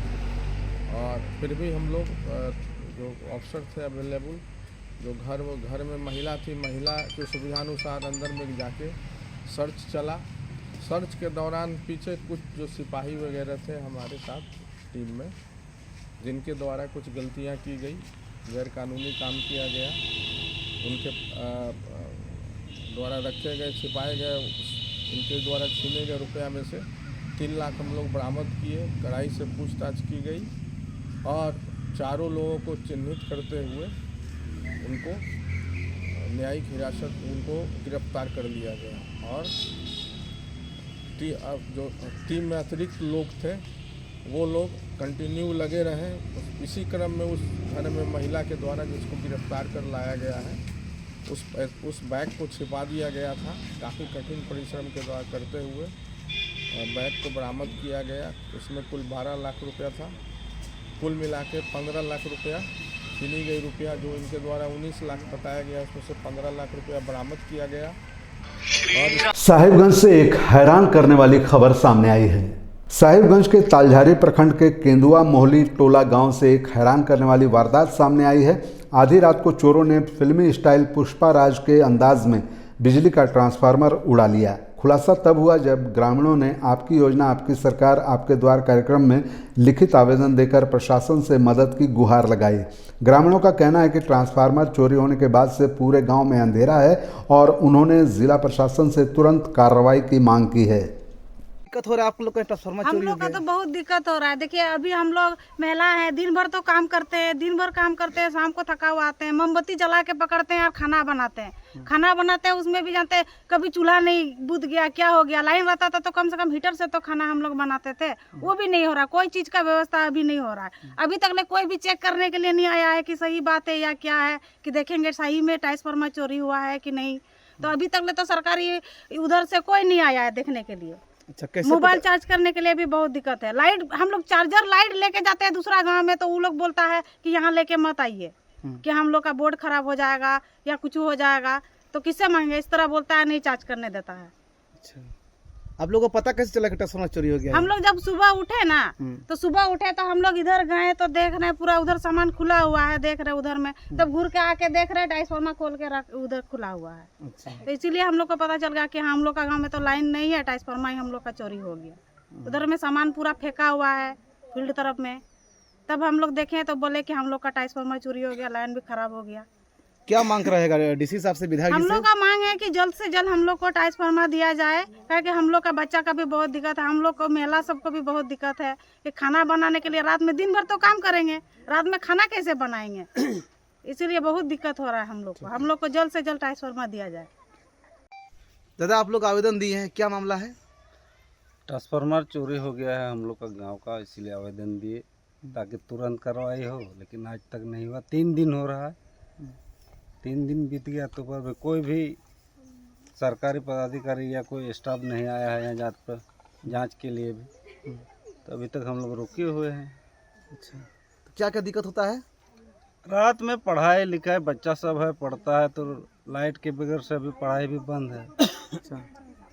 और फिर भी हम लोग जो ऑफिसर थे अवेलेबल, जो घर में महिला थी, महिला के सुविधानुसार अंदर में जाके सर्च चला। सर्च के दौरान पीछे कुछ जो सिपाही वगैरह थे हमारे साथ टीम में, जिनके द्वारा कुछ गलतियां की गई, गैरकानूनी काम किया गया, उनके द्वारा रखे गए, छिपाए गए, उनके द्वारा छीने गए रुपया में से 3 लाख हम लोग बरामद किए। कड़ाई से पूछताछ की गई और चारों लोगों को चिन्हित करते हुए उनको न्यायिक हिरासत, उनको गिरफ्तार कर लिया गया। और जो टीम में अतिरिक्त लोग थे वो लोग कंटिन्यू लगे रहे। इसी क्रम में उस घर में महिला के द्वारा जिसको गिरफ्तार कर लाया गया है, उस बैग को छिपा दिया गया था। काफ़ी कठिन परिश्रम के द्वारा करते हुए बैग को बरामद किया गया। उसमें कुल 12 लाख रुपया था। कुल मिला के 15 लाख रुपया छीनी गई रुपया, जो इनके द्वारा 19 लाख बताया गया, उसमें से 15 लाख रुपया बरामद किया गया। और साहिबगंज से एक हैरान करने वाली खबर सामने आई है। साहिबगंज के तालझारी प्रखंड के केंदुआ मोहली टोला गांव से एक हैरान करने वाली वारदात सामने आई है। आधी रात को चोरों ने फिल्मी स्टाइल पुष्पा राज के अंदाज में बिजली का ट्रांसफार्मर उड़ा लिया। खुलासा तब हुआ जब ग्रामीणों ने आपकी योजना आपकी सरकार आपके द्वार कार्यक्रम में लिखित आवेदन देकर प्रशासन से मदद की गुहार लगाई। ग्रामीणों का कहना है कि ट्रांसफार्मर चोरी होने के बाद से पूरे गांव में अंधेरा है और उन्होंने जिला प्रशासन से तुरंत कार्रवाई की मांग की है। दिक्कत हो रहा है आप लोग का ट्रांसफार्मर चोरी हो गया? हम लोग का तो बहुत दिक्कत हो रहा है। देखिए अभी हम लोग महिला हैं, दिन भर तो काम करते हैं, दिन भर काम करते हैं, शाम को थका हुआ आते हैं, मोमबत्ती जला के पकड़ते हैं और खाना बनाते हैं। खाना बनाते हैं उसमें भी जानते हैं कभी चूल्हा नहीं बुझ गया, क्या हो गया, लाइन रहता था तो कम से कम हीटर से तो खाना हम लोग बनाते थे, वो भी नहीं हो रहा। कोई चीज़ का व्यवस्था अभी नहीं हो रहा है। अभी तक कोई भी चेक करने के लिए नहीं आया है कि सही बात है या क्या है, कि देखेंगे सही में ट्रांसफार्मर चोरी हुआ है कि नहीं। तो अभी तक तो सरकारी उधर से कोई नहीं आया है देखने के लिए। अच्छा, कैसे मोबाइल चार्ज करने के लिए भी बहुत दिक्कत है। लाइट हम लोग चार्जर लाइट लेके जाते हैं दूसरा गांव में तो वो लोग बोलता है कि यहाँ लेके मत आइए कि हम लोग का बोर्ड खराब हो जाएगा या कुछ हो जाएगा, तो किससे मांगे, इस तरह बोलता है, नहीं चार्ज करने देता है। अच्छा, आप लोगों को पता कैसे चला कि ट्रांसफार्मर चोरी हो गया? हम लोग जब सुबह उठे ना तो सुबह उठे तो हम लोग इधर गए तो देख रहे हैं पूरा उधर सामान खुला हुआ है, देख रहे उधर में, तब घूर के आके देख रहे ट्रांसफार्मर खोल के उधर खुला हुआ है। अच्छा, तो इसीलिए हम लोग को पता चल गया कि हम लोग का गांव में तो लाइन नहीं है, ट्रांसफार्मर ही हम लोग का चोरी हो गया। उधर में सामान पूरा फेंका हुआ है फील्ड तरफ में, तब हम लोग देखे तो बोले कि हम लोग का ट्रांसफार्मर चोरी हो गया, लाइन भी खराब हो गया। क्या मांग रहेगा डीसी साहब से, विधायक हम जी से? लोग का मांग है कि जल्द से जल्द हम लोग को ट्रांसफार्मर दिया जाए, क्योंकि हम लोग का बच्चा का भी बहुत दिक्कत है, हम लोग को महिला सबको भी बहुत दिक्कत है कि खाना बनाने के लिए रात में, दिन भर तो काम करेंगे, रात में खाना कैसे बनाएंगे, इसीलिए बहुत दिक्कत हो रहा है हम लोग को। हम लोग को जल्द से जल्द ट्रांसफार्मर दिया जाए। दादा आप लोग आवेदन दिए हैं, क्या मामला है? ट्रांसफार्मर चोरी हो गया है हम लोग का गांव का, इसीलिए आवेदन दिए ताकि तुरंत कार्रवाई हो, लेकिन आज तक नहीं हुआ। 3 दिन हो रहा है, 3 दिन बीत गया तो पर कोई भी सरकारी पदाधिकारी या कोई स्टाफ नहीं आया है यहाँ जांच के लिए भी, तो अभी तक हम लोग रुके हुए हैं। अच्छा, तो क्या क्या दिक्कत होता है? रात में पढ़ाई लिखाई बच्चा सब है, पढ़ता है, तो लाइट के बगैर से अभी पढ़ाई भी बंद है। अच्छा,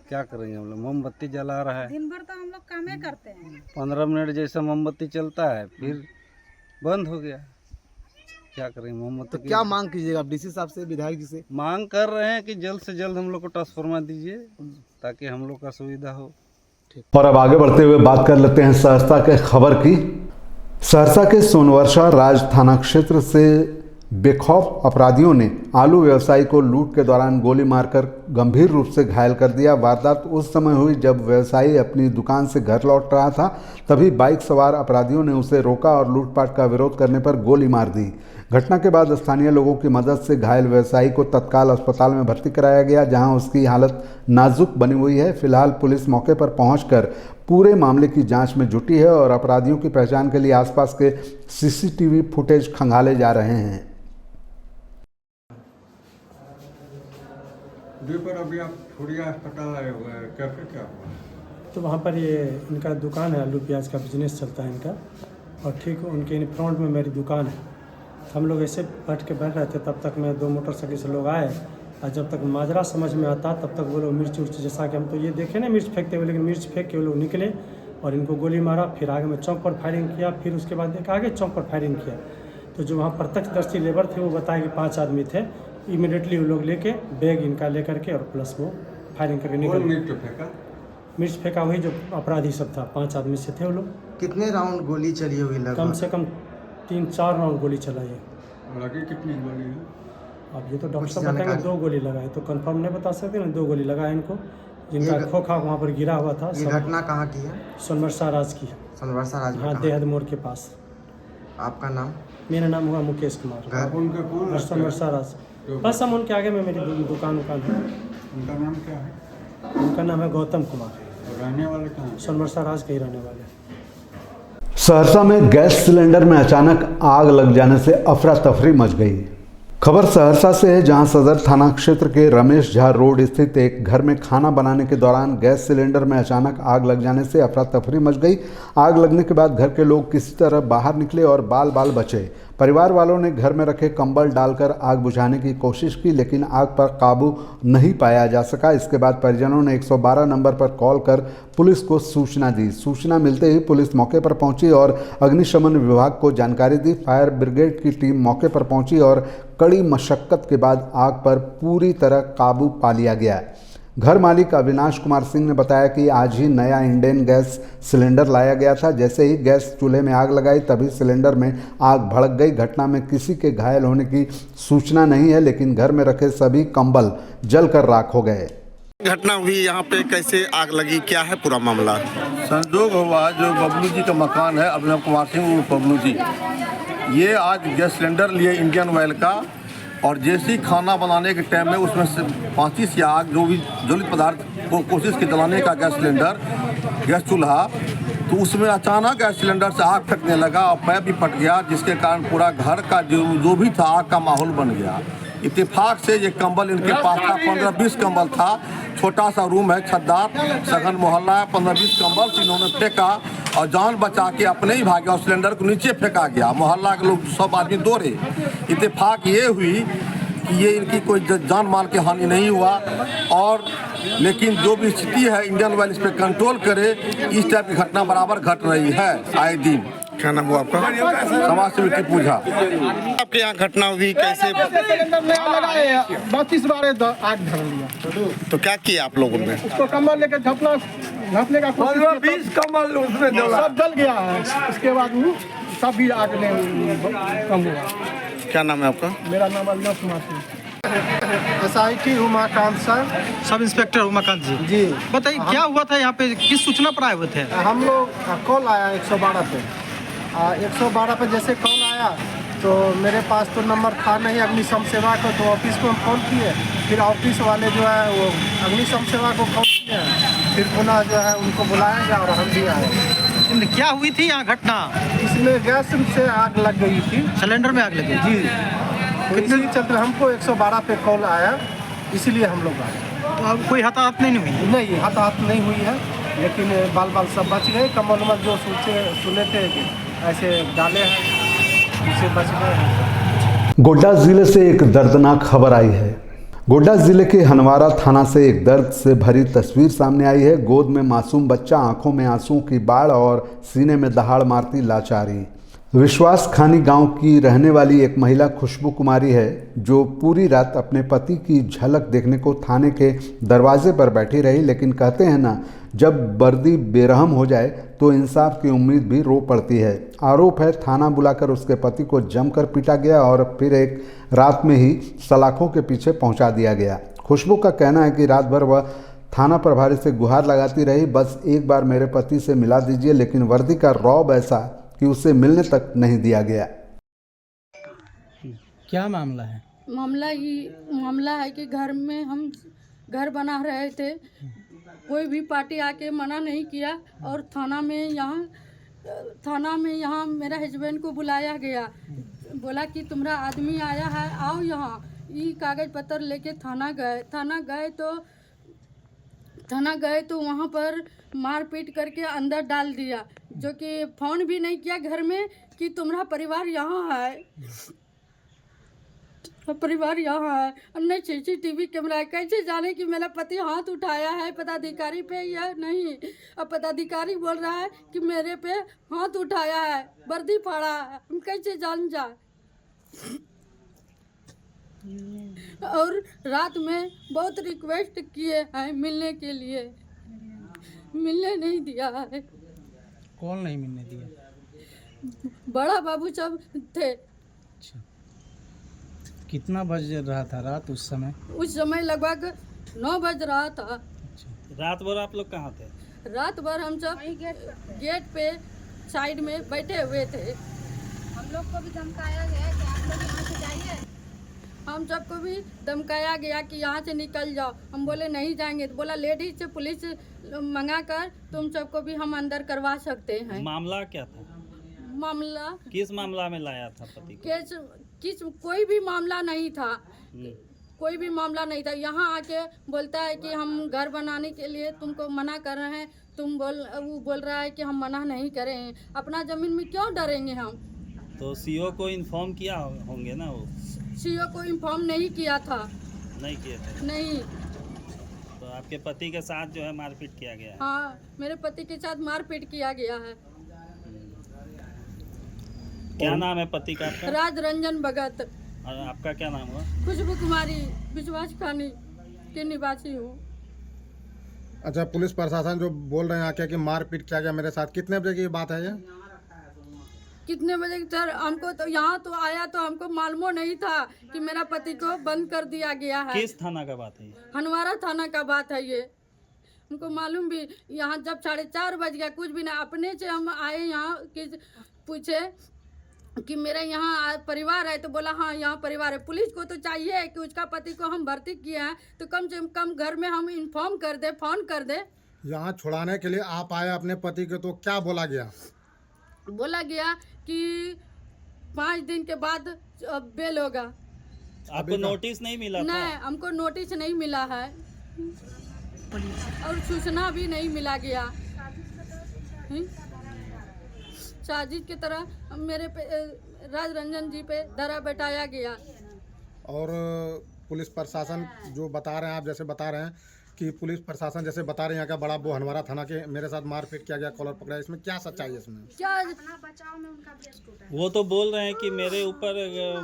क्या करेंगे हम लोग? मोमबत्ती जला रहा है, दिन भर तो हम लोग काम ही करते हैं, 15 मिनट जैसा मोमबत्ती चलता है फिर बंद हो गया। क्या करें मोमबत्ती? तो क्या मांग कीजिएगा आप डीसी साहब से, विधायक जी से? मांग कर रहे हैं कि जल्द से जल्द हम लोग को ट्रांसफार्मर दीजिए ताकि हम लोग का सुविधा हो। और अब आगे बढ़ते हुए बात कर लेते हैं सहरसा के खबर की। सहरसा के सोनवर्षा राज थाना क्षेत्र से बेखौफ अपराधियों ने आलू व्यवसायी को लूट के दौरान गोली मारकर गंभीर रूप से घायल कर दिया। वारदात उस समय हुई जब व्यवसायी अपनी दुकान से घर लौट रहा था, तभी बाइक सवार अपराधियों ने उसे रोका और लूटपाट का विरोध करने पर गोली मार दी। घटना के बाद स्थानीय लोगों की मदद से घायल व्यवसायी को तत्काल अस्पताल में भर्ती कराया गया, जहां उसकी हालत नाजुक बनी हुई है। फिलहाल पुलिस मौके पर पहुंचकर पूरे मामले की जांच में जुटी है और अपराधियों की पहचान के लिए आसपास के सीसीटीवी फुटेज खंगाले जा रहे हैं। पर अभी आप छोड़िया अस्पताल आए हुए हैं, कैसे क्या हुआ? तो वहाँ पर ये इनका दुकान है, आलू प्याज का बिजनेस चलता है इनका, और ठीक उनके फ्रंट में मेरी दुकान है। हम लोग ऐसे बैठ रहे थे, तब तक मैं 2 मोटरसाइकिल से लोग आए, और जब तक माजरा समझ में आता तब तक वो लोग मिर्च उर्च, जैसा कि हम तो ये देखे ना मिर्च फेंकते हुए, लेकिन मिर्च फेंक के वो लोग निकले और इनको गोली मारा। फिर आगे में चौक पर फायरिंग किया, फिर उसके बाद एक आगे चौक पर फायरिंग किया। तो जो वहाँ प्रत्यक्षदर्शी लेबर थे वो बताया कि 5 आदमी थे। इमीडिएटली वो लोग लेके बैग इनका लेकर के और प्लस वो फायरिंग करके निकल। मिर्च फेंका वही जो अपराधी सब था, 5 आदमी से थे वो लोग। कितने राउंड गोली चली हुई लगभग? कम से कम 3-4 राउंड गोली चलाई। लगी कितनी गोली है? अब ये तो डॉक्टर साहब बताएंगे 2 गोली लगाए, तो कंफर्म नहीं बता सकते ना। 2 गोली लगा इनको, जिनका खोखा वहाँ पर गिरा हुआ था। ये घटना कहाँ की है? सोनवर्षा राज की है। सोनवर्षा राज? हाँ, देहद मोड़ के पास। आपका नाम? मेरा नाम हुआ मुकेश कुमार। सोनवर्षा राज, बस हम उनके आगे में मेरी दुकान है। उनका नाम क्या है? उनका नाम है गौतम कुमार। रहने वाले कहाँ? सोनवर्षा राज के ही रहने वाले। सहरसा में गैस सिलेंडर में अचानक आग लग जाने से अफरा तफरी मच गई। खबर सहरसा से है, जहां सदर थाना क्षेत्र के रमेश झा रोड स्थित एक घर में खाना बनाने के दौरान गैस सिलेंडर में अचानक आग लग जाने से अफरा तफरी मच गई। आग लगने के बाद घर के लोग किसी तरह बाहर निकले और बाल बाल बचे। परिवार वालों ने घर में रखे कंबल डालकर आग बुझाने की कोशिश की, लेकिन आग पर काबू नहीं पाया जा सका। इसके बाद परिजनों ने 112 नंबर पर कॉल कर पुलिस को सूचना दी। सूचना मिलते ही पुलिस मौके पर पहुंची और अग्निशमन विभाग को जानकारी दी। फायर ब्रिगेड की टीम मौके पर पहुंची और कड़ी मशक्कत के बाद आग पर पूरी तरह काबू पा लिया गया। घर मालिक अविनाश कुमार सिंह ने बताया कि आज ही नया इंडेन गैस सिलेंडर लाया गया था। जैसे ही गैस चूल्हे में आग लगाई तभी सिलेंडर में आग भड़क गई। घटना में किसी के घायल होने की सूचना नहीं है, लेकिन घर में रखे सभी कंबल जलकर राख हो गए। घटना हुई यहाँ पे, कैसे आग लगी, क्या है पूरा मामला? संजोग हुआ जो बबलू जी का मकान है, अभिनव कुमार सिंह उर्फ बबलू जी, ये आज गैस सिलेंडर लिए इंडियन ऑयल का, और जैसे ही खाना बनाने के टाइम में उसमें से माचिस या आग जो भी ज्वलित पदार्थ को कोशिश की जलाने का गैस सिलेंडर, गैस चूल्हा, तो उसमें अचानक गैस सिलेंडर से आग फटने लगा और पैप भी फट गया, जिसके कारण पूरा घर का जो भी था आग का माहौल बन गया। इत्तेफाक से ये कंबल इनके पास था, 15-20 कंबल था, छोटा सा रूम है छतदार, सघन मोहल्ला है, 15-20 कंबल इन्होंने फेंका और जान बचा के अपने ही भागे और सिलेंडर को नीचे फेंका गया। मोहल्ला के लोग सब आदमी दौड़े। इत्तेफाक ये हुई कि ये इनकी कोई जान माल की हानि नहीं हुआ, और लेकिन जो भी स्थिति है इंडियन ऑयल इस पर कंट्रोल करे। इस टाइप की घटना बराबर घट रही है आए दिन। क्या नाम हुआ आपका? समाज सेवी पूजा। आपके यहाँ घटना हुई, कैसे? 32 बार आग धर लिया। तो क्या किया आप लोगों ने? उसको कम्बल लेकर झपने का 20 कम्बल उसमें सब जल गया है। उसके बाद वो सब भी आग ने कम हुआ। क्या नाम है आपका? मेरा नाम Avinash Kumar Singh. SIT Umakant sir. Sub inspector Umakant ji. बताइए क्या हुआ था यहाँ पे, किस सूचना पर आए हुए थे? हम लोग कॉल आया 112 पे। 112 पे जैसे कॉल आया तो मेरे पास तो नंबर था नहीं अग्निशम सेवा को, तो ऑफिस को हम कॉल किए। फिर ऑफिस वाले जो है वो अग्निशम सेवा को कॉल किए, फिर पुनः जो है उनको बुलाया गया और हम भी आए। क्या हुई थी यहाँ घटना? इसमें गैस से आग लग गई थी, सिलेंडर में आग लग गई जी। तो इसी चलते हमको 112 पे कॉल आया, इसलिए हम लोग आए। तो अब कोई हताहत नहीं हुई? नहीं, हताहत नहीं हुई है, लेकिन बाल बाल सब बच गए। कमल उमल जो सुने थे ऐसे डाले हैं, उससे बच गए। गोड्डा जिले से एक दर्दनाक खबर आई है। गोड्डा जिले के हनवारा थाना से एक दर्द से भरी तस्वीर सामने आई है। गोद में मासूम बच्चा, आंखों में आंसुओं की बाढ़ और सीने में दहाड़ मारती लाचारी। विश्वास खानी गांव की रहने वाली एक महिला खुशबू कुमारी है, जो पूरी रात अपने पति की झलक देखने को थाने के दरवाजे पर बैठी रही। लेकिन कहते हैं ना, जब वर्दी बेरहम हो जाए तो इंसाफ की उम्मीद भी रो पड़ती है। आरोप है थाना बुलाकर उसके पति को जमकर पीटा गया और फिर एक रात में ही सलाखों के पीछे पहुंचा दिया गया। खुशबू का कहना है कि रात भर वह थाना प्रभारी से गुहार लगाती रही, बस एक बार मेरे पति से मिला दीजिए, लेकिन वर्दी का रौब ऐसा कि उसे मिलने तक नहीं दिया गया। क्या मामला है? मामला है कि घर में हम घर बना रहे थे, कोई भी पार्टी आके मना नहीं किया, और थाना में यहाँ मेरा हस्बैंड को बुलाया गया। बोला कि तुम्हारा आदमी आया है, आओ यहाँ। ये कागज पत्र लेके थाना गए तो वहाँ पर मारपीट करके अंदर डाल दिया, जो कि फ़ोन भी नहीं किया घर में कि तुम्हारा परिवार यहाँ है, परिवार यहाँ है। नहीं CCTV कैमरा है, कैसे जाने कि मेरा पति हाथ उठाया है पदाधिकारी पे या नहीं। अब पदाधिकारी बोल रहा है कि मेरे पे हाथ उठाया है, वर्दी फाड़ा है, हम कैसे जान जाए। और रात में बहुत रिक्वेस्ट किए हैं मिलने के लिए, मिलने नहीं दिया है। कौन नहीं मिलने दिया? बड़ा बाबू सब थे। कितना बज रहा था रात उस समय? उस समय लगभग 9 बज रहा था। रात भर आप लोग कहाँ थे? रात भर हम सब गेट पे साइड में बैठे हुए थे। हम लोग को भी धमकाया गया कि आप लोग यहाँ से जाइए। हम सबको भी धमकाया गया कि यहाँ से निकल जाओ। हम बोले नहीं जाएंगे, तो बोला लेडीज से पुलिस मंगा कर तुम सबको भी हम अंदर करवा सकते हैं। मामला क्या था? मामला किस मामला में लाया था पति को? किस कोई भी मामला नहीं था, कोई भी मामला नहीं था। यहाँ आके बोलता है कि हम घर बनाने के लिए तुमको मना कर रहे हैं, वो बोल रहा है कि हम मना नहीं करें, अपना जमीन में क्यों डरेंगे हम। तो CO को इन्फॉर्म किया होंगे ना? वो CO को इन्फॉर्म नहीं किया था। नहीं किया था? नहीं। तो आपके पति के साथ जो है मारपीट किया गया है? हाँ, मेरे पति के साथ मारपीट किया गया है। क्या नाम है पति का आपका? राज रंजन भगत। और आपका क्या नाम हुआ? खुशबू कुमारी, विश्वास खानी के निवासी हूँ। अच्छा, पुलिस प्रशासन जो बोल रहे हैं आके कि मारपीट किया गया मेरे साथ, कितने बजे की बात है ये? कितने बजे सर? हमको तो यहाँ तो आया तो हमको मालूम नहीं था कि मेरा पति को बंद कर दिया गया है। किस थाना का बात है? हनवारा थाना का बात है ये। हमको मालूम भी यहाँ जब 4:30 बज गया, कुछ भी ना, अपने से हम आए यहाँ कि पूछे कि मेरा यहाँ परिवार है, तो बोला हाँ यहाँ परिवार है। पुलिस को तो चाहिए कि उसका पति को हम भर्ती किए हैं तो कम से कम घर में हम इन्फॉर्म कर दे, फोन कर दे। यहाँ छुड़ाने के लिए आप आए अपने पति के, तो क्या बोला गया? बोला गया कि 5 दिन के बाद बेल होगा। आपको नोटिस नहीं मिला था? नहीं, हमको नोटिस नहीं मिला है और सूचना भी नहीं मिला गया। साजिश की तरह मेरे पे राज रंजन जी पे डरा बैठाया गया। और पुलिस प्रशासन जो बता रहे हैं, आप जैसे बता रहे हैं कि पुलिस प्रशासन जैसे बता रहे हैं यहाँ का बड़ा वो हनवारा थाना के मेरे साथ मारपीट किया गया, कॉलर पकड़ा, इसमें क्या सच्चाई है? इसमें क्या बचाव में उनका बेस टूटा है। वो तो बोल रहे हैं कि मेरे ऊपर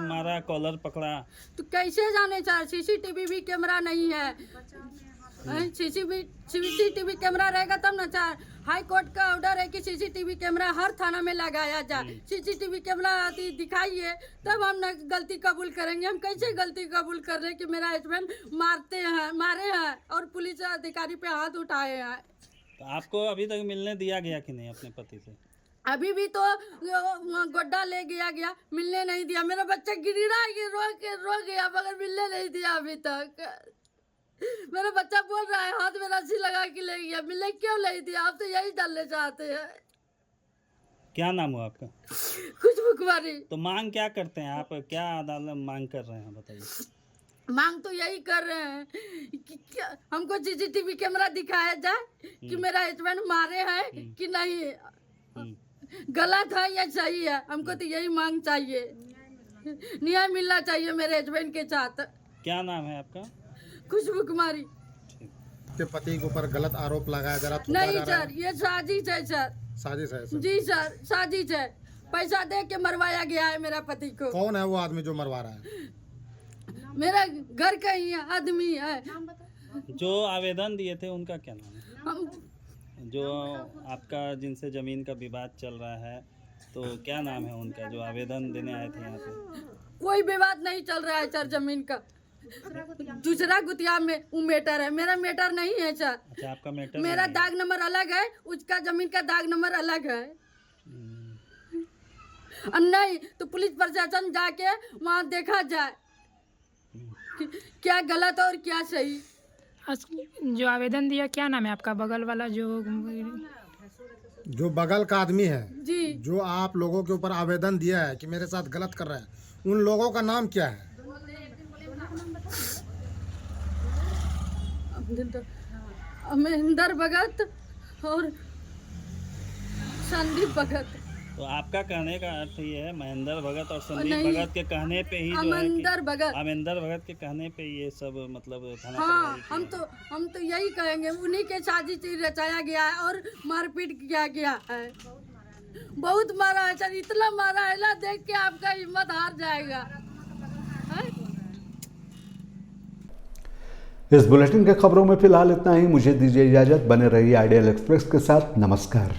मारा, कॉलर पकड़ा। तो कैसे जाने चाहे? सीसीटीवी भी कैमरा नहीं है। सीसीटीवी कैमरा रहेगा तब ना। चाहे हाई कोर्ट का ऑर्डर है कि सीसीटीवी कैमरा हर थाना में लगाया जाए। सीसीटीवी कैमरा दिखाइए तब हम ना गलती कबूल करेंगे। हम कैसे गलती कबूल कर रहे हैं कि मेरा हस्बैंड मारे हैं और पुलिस अधिकारी पे हाथ उठाए हैं। तो आपको अभी तक मिलने दिया गया कि नहीं अपने पति से? अभी भी तो गोड्डा ले गया, मिलने नहीं दिया। मेरा बच्चा गिरा के रो गया मगर मिलने नहीं दिया अभी तक। मेरा बच्चा बोल रहा है हाथ में रस्सी लगा के ले गया, मिलने क्यों नहीं दिया? आप तो यही डालने चाहते हैं। क्या नाम हुआ आपका? खुशबू कुमारी। तो मांग क्या करते हैं आप? क्या अदालत मांग कर रहे हैं बताइए? मांग तो यही कर रहे हैं कि हमको सीसीटीवी कैमरा दिखाया जाए कि मेरा हस्बैंड मारे हैं कि नहीं, गलत है या सही है। हमको तो यही मांग चाहिए, न्याय मिलना चाहिए मेरे हस्बैंड के साथ। क्या नाम है आपका? खुशबू कुमारी। के पति के ऊपर गलत आरोप लगाया जा रहा है? नहीं सर, ये साजिश है सर। साजिश है सर? जी सर, साजिश है। पैसा दे के मरवाया गया है मेरा पति को। कौन है वो आदमी जो मरवा रहा है? मेरा घर का ही आदमी है। जो आवेदन दिए थे उनका क्या नाम है? जो आपका जिनसे जमीन का विवाद चल रहा है तो क्या नाम है उनका, जो आवेदन देने आए थे यहाँ पे? कोई विवाद नहीं चल रहा है सर जमीन का। दूसरा गुतिया में वो मैटर है, मेरा मैटर नहीं है सर। अच्छा, आपका मैटर? मेरा दाग नंबर अलग है, उसका जमीन का दाग नंबर अलग है। नहीं तो पुलिस प्रशासन जाके वहाँ देखा जाए क्या गलत और क्या सही। जो आवेदन दिया, क्या नाम है आपका? बगल वाला जो बगल का आदमी है जी, जो आप लोगों के ऊपर आवेदन दिया है कि मेरे साथ गलत कर रहे हैं, उन लोगों का नाम क्या है? महेंद्र भगत और संदीप भगत। तो आपका कहने का अर्थ ये है महेंद्र भगत और संदीप भगत के कहने पे ही जो है अमेंदर भगत के कहने पे ये सब मतलब थाना? हाँ, हम तो यही कहेंगे, उन्हीं के साजिश रचाया गया है और मारपीट किया गया है। बहुत मारा है सर, इतना मारा है ना, देख के आपका हिम्मत हार जाएगा। इस बुलेटिन के खबरों में फिलहाल इतना ही। मुझे दीजिए इजाजत, बने रहिए आइडियल एक्सप्रेस के साथ। नमस्कार।